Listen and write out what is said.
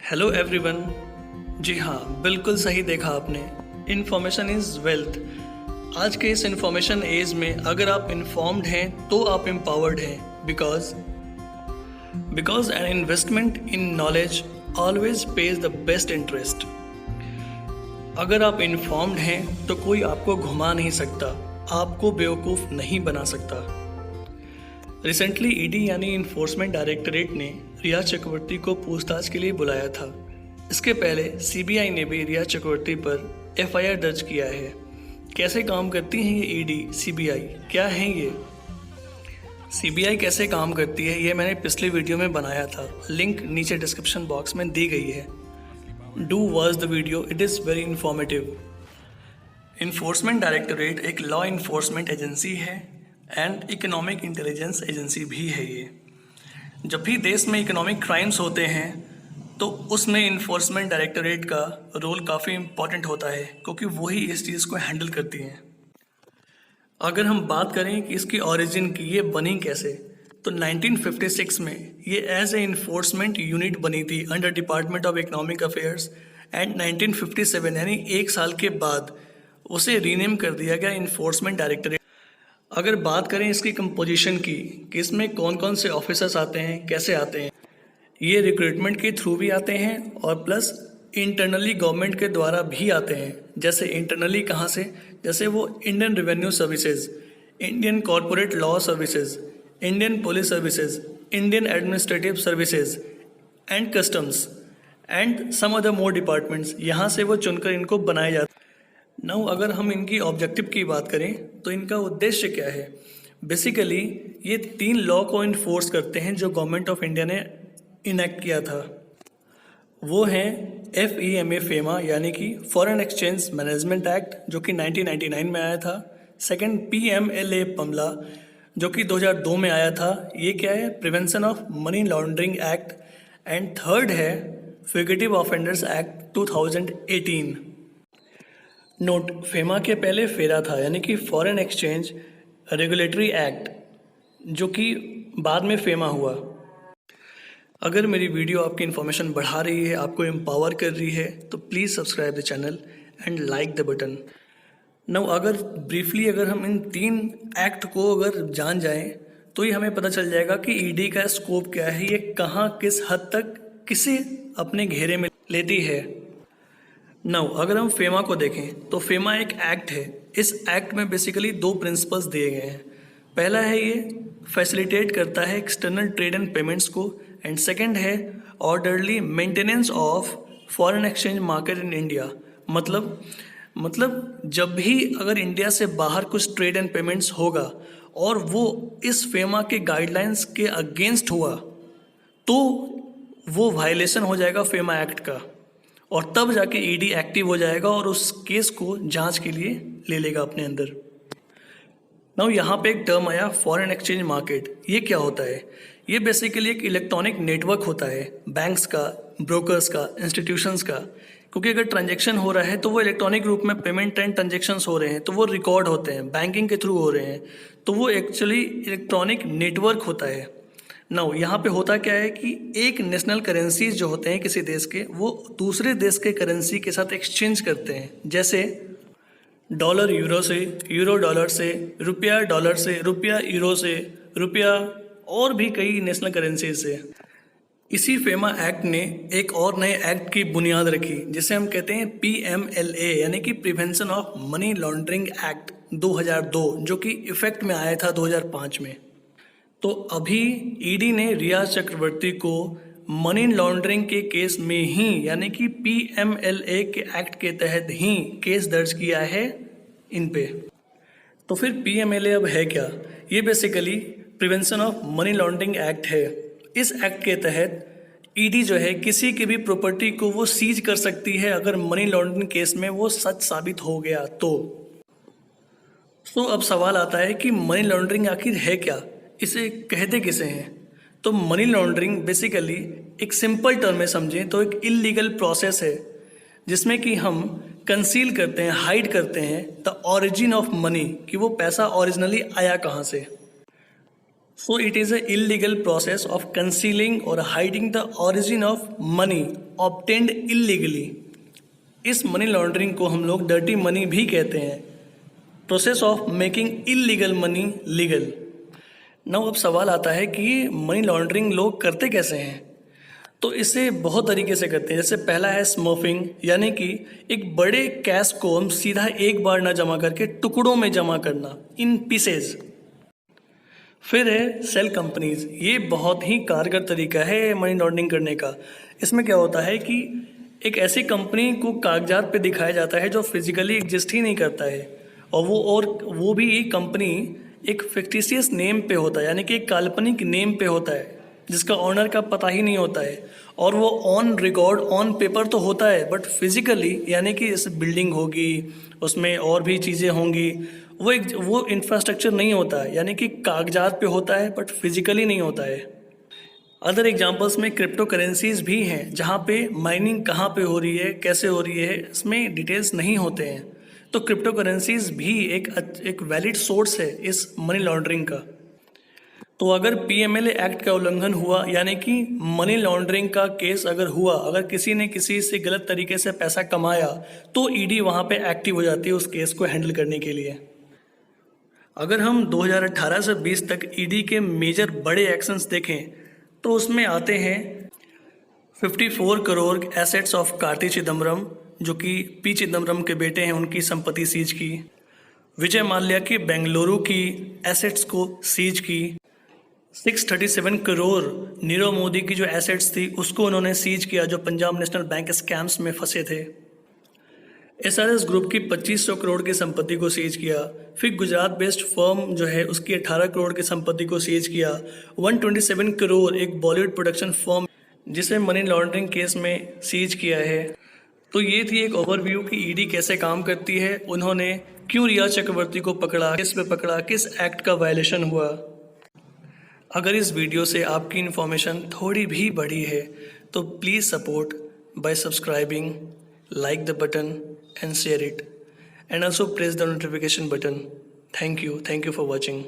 Hello everyone. जी हाँ, बिल्कुल सही देखा आपने। Information is wealth. आज के इस इन्फॉर्मेशन एज में अगर आप इन्फॉर्म्ड हैं तो आप एम्पावर्ड हैं, because an investment in knowledge always page the best interest. अगर आप इन्फॉर्म्ड हैं तो कोई आपको घुमा नहीं सकता, आपको बेवकूफ़ नहीं बना सकता। रिसेंटली ईडी यानी इन्फोर्समेंट डायरेक्टरेट ने रिया चक्रवर्ती को पूछताछ के लिए बुलाया था। इसके पहले सीबीआई ने भी रिया चक्रवर्ती पर एफआईआर दर्ज किया है। कैसे काम करती हैं ये ईडी सीबीआई, क्या है ये सीबीआई कैसे काम करती है, ये मैंने पिछले वीडियो में बनाया था। लिंक नीचे डिस्क्रिप्शन बॉक्स में दी गई है। Do watch the video, it is very informative. Enforcement directorate एक लॉ इन्फोर्समेंट एजेंसी है एंड इकोनॉमिक इंटेलिजेंस एजेंसी भी है। ये जब भी देश में इकोनॉमिक क्राइम्स होते हैं तो उसमें इन्फोर्समेंट डायरेक्टरेट का रोल काफ़ी इम्पॉर्टेंट होता है, क्योंकि वही इस चीज़ को हैंडल करती हैं। अगर हम बात करें कि इसकी ओरिजिन की, ये बनी कैसे, तो 1956 में ये एज ए इन्फोर्समेंट यूनिट बनी थी under department of economic affairs and 1957 यानी एक साल के बाद उसे रीनेम कर दिया गया इन्फोर्समेंट डायरेक्टरेट। अगर बात करें इसकी कंपोजिशन की कि इसमें कौन कौन से ऑफिसर्स आते हैं, कैसे आते हैं, ये रिक्रूटमेंट के थ्रू भी आते हैं और प्लस इंटरनली गवर्नमेंट के द्वारा भी आते हैं। जैसे इंटरनली कहाँ से, जैसे वो Indian revenue services, Indian corporate law services, Indian police services, Indian administrative services and customs and some other more departments, यहाँ से वो चुनकर इनको बनाए जाते हैं। नाउ अगर हम इनकी ऑब्जेक्टिव की बात करें तो इनका उद्देश्य क्या है। बेसिकली ये 3 लॉ को इन्फोर्स करते हैं जो गवर्नमेंट ऑफ इंडिया ने इनेक्ट किया था। वो हैं FEMA फेमा यानी कि फॉरेन एक्सचेंज मैनेजमेंट एक्ट जो कि 1999 में आया था। सेकंड PMLA पमला जो कि 2002 में आया था, ये क्या है, prevention of money laundering act. And third है फ्यूगिटिव ऑफेंडर्स एक्ट 2018। नोट, फेमा के पहले फेरा था यानी कि फॉरेन एक्सचेंज रेगुलेटरी एक्ट, जो कि बाद में फेमा हुआ। अगर मेरी वीडियो आपकी इन्फॉर्मेशन बढ़ा रही है, आपको एम्पावर कर रही है, तो please subscribe the channel and like the button. Now अगर ब्रीफली अगर हम इन 3 एक्ट को अगर जान जाएं तो ये हमें पता चल जाएगा कि ईडी का स्कोप क्या है, ये कहाँ किस हद तक किसे अपने घेरे में लेती है। नाउ अगर हम फेमा को देखें तो फेमा एक एक्ट है। इस एक्ट में बेसिकली 2 प्रिंसिपल्स दिए गए हैं। पहला है ये फैसिलिटेट करता है एक्सटर्नल ट्रेड एंड पेमेंट्स को, एंड सेकंड है orderly maintenance of foreign exchange market in India. मतलब जब भी अगर इंडिया से बाहर कुछ ट्रेड एंड पेमेंट्स होगा और वो इस फेमा के गाइडलाइंस के अगेंस्ट हुआ तो वो वायलेशन हो जाएगा फेमा एक्ट का, और तब जाके ईडी एक्टिव हो जाएगा और उस केस को जांच के लिए ले लेगा अपने अंदर। नाउ यहाँ पे एक टर्म आया फॉरेन एक्सचेंज मार्केट। ये क्या होता है? ये बेसिकली एक इलेक्ट्रॉनिक नेटवर्क होता है बैंक्स का, ब्रोकर्स का, इंस्टीट्यूशंस का। क्योंकि अगर ट्रांजेक्शन हो रहा है तो वो इलेक्ट्रॉनिक रूप में पेमेंट एंड ट्रांजेक्शंस हो रहे हैं, तो वो रिकॉर्ड होते हैं, बैंकिंग के थ्रू हो रहे हैं, तो वो एक्चुअली इलेक्ट्रॉनिक नेटवर्क होता है। नाउ यहाँ पे होता क्या है कि एक नेशनल करेंसीज जो होते हैं किसी देश के, वो दूसरे देश के करेंसी के साथ एक्सचेंज करते हैं। जैसे डॉलर यूरो से, यूरो डॉलर से, रुपया डॉलर से, रुपया यूरो से, रुपया और भी कई नेशनल करेंसीज से। इसी फेमा एक्ट ने एक और नए एक्ट की बुनियाद रखी जिसे हम कहते हैं PMLA यानी कि prevention of money laundering act 2002, जो कि इफेक्ट में आया था 2005 में। तो अभी ईडी ने रिया चक्रवर्ती को मनी लॉन्ड्रिंग के केस में ही यानी कि PMLA के एक्ट के तहत ही केस दर्ज किया है इन पे। तो फिर PMLA अब है क्या? ये basically prevention of money laundering act है। इस एक्ट के तहत ईडी जो है किसी की भी प्रॉपर्टी को वो सीज कर सकती है अगर मनी लॉन्ड्रिंग केस में वो सच साबित हो गया तो। अब सवाल आता है कि मनी लॉन्ड्रिंग आखिर है क्या, इसे कहते किसे हैं? तो मनी लॉन्ड्रिंग बेसिकली एक सिंपल टर्म में समझें तो एक इलीगल प्रोसेस है जिसमें कि हम कंसील करते हैं, हाइड करते हैं द ओरिजिन ऑफ मनी, कि वो पैसा ओरिजिनली आया कहाँ से। So it is an illegal process of concealing or hiding the origin of money obtained illegally. इस मनी लॉन्ड्रिंग को हम लोग डर्टी मनी भी कहते हैं. Process of making illegal money legal. Now अब सवाल आता है कि ये मनी लॉन्ड्रिंग लोग करते कैसे हैं. तो इसे बहुत तरीके से करते हैं. जैसे पहला है स्मर्फिंग, यानी कि एक बड़े कैश को हम सीधा एक बार ना जमा करके टुकड़ों में जमा करना, इन पीसेज. फिर है सेल कंपनीज. ये बहुत ही कारगर तरीका है मनी लॉन्ड्रिंग करने का. इसमें क्या होता है कि एक ऐसी कंपनी को कागजात पे दिखाया जाता है जो फिजिकली एग्जिस्ट ही नहीं करता है, और वो भी ये कंपनी एक फिक्टिशियस नेम पे होता है, यानी कि एक काल्पनिक नेम पे होता है जिसका ऑनर का पता ही नहीं होता है. और वो ऑन रिकॉर्ड ऑन पेपर तो होता है, बट फिजिकली यानी कि इस बिल्डिंग होगी, उसमें और भी चीज़ें होंगी, वो इंफ्रास्ट्रक्चर नहीं होता है, यानी कि कागजात पे होता है बट फिजिकली नहीं होता है. अदर एग्जांपल्स में क्रिप्टो करेंसीज भी हैं जहाँ पे माइनिंग कहाँ पे हो रही है, कैसे हो रही है, इसमें डिटेल्स नहीं होते हैं. तो क्रिप्टो करेंसीज भी एक वैलिड सोर्स है इस मनी लॉन्ड्रिंग का. तो अगर पीएमएलए एक्ट का उल्लंघन हुआ, यानी कि मनी लॉन्ड्रिंग का केस अगर हुआ, अगर किसी ने किसी से गलत तरीके से पैसा कमाया, तो ईडी वहाँ पे एक्टिव हो जाती है उस केस को हैंडल करने के लिए. अगर हम 2018 से 20 तक ईडी के मेजर बड़े एक्शंस देखें तो उसमें आते हैं 54 करोड़ एसेट्स ऑफ कार्ति चिदम्बरम, जो कि पी चिदम्बरम के बेटे हैं, उनकी संपत्ति सीज की. विजय माल्या की बेंगलुरु की एसेट्स को सीज की. 637 करोड़ नीरव मोदी की जो एसेट्स थी उसको उन्होंने सीज किया, जो पंजाब नेशनल बैंक स्कैम्स में फंसे थे. एसआरएस ग्रुप की 2500 करोड़ की संपत्ति को सीज किया. फिर गुजरात बेस्ड फर्म जो है उसकी 18 करोड़ की संपत्ति को सीज किया. 127 करोड़ एक बॉलीवुड प्रोडक्शन फर्म जिसे मनी लॉन्ड्रिंग केस में सीज किया है. तो ये थी एक ओवरव्यू कि ईडी कैसे काम करती है, उन्होंने क्यों रिया चक्रवर्ती को पकड़ा, किस पे पकड़ा, किस एक्ट का वायलेशन हुआ. अगर इस वीडियो से आपकी इन्फॉर्मेशन थोड़ी भी बढ़ी है तो please support bye subscribing, like the button and share it, and also press the notification button. Thank you for watching.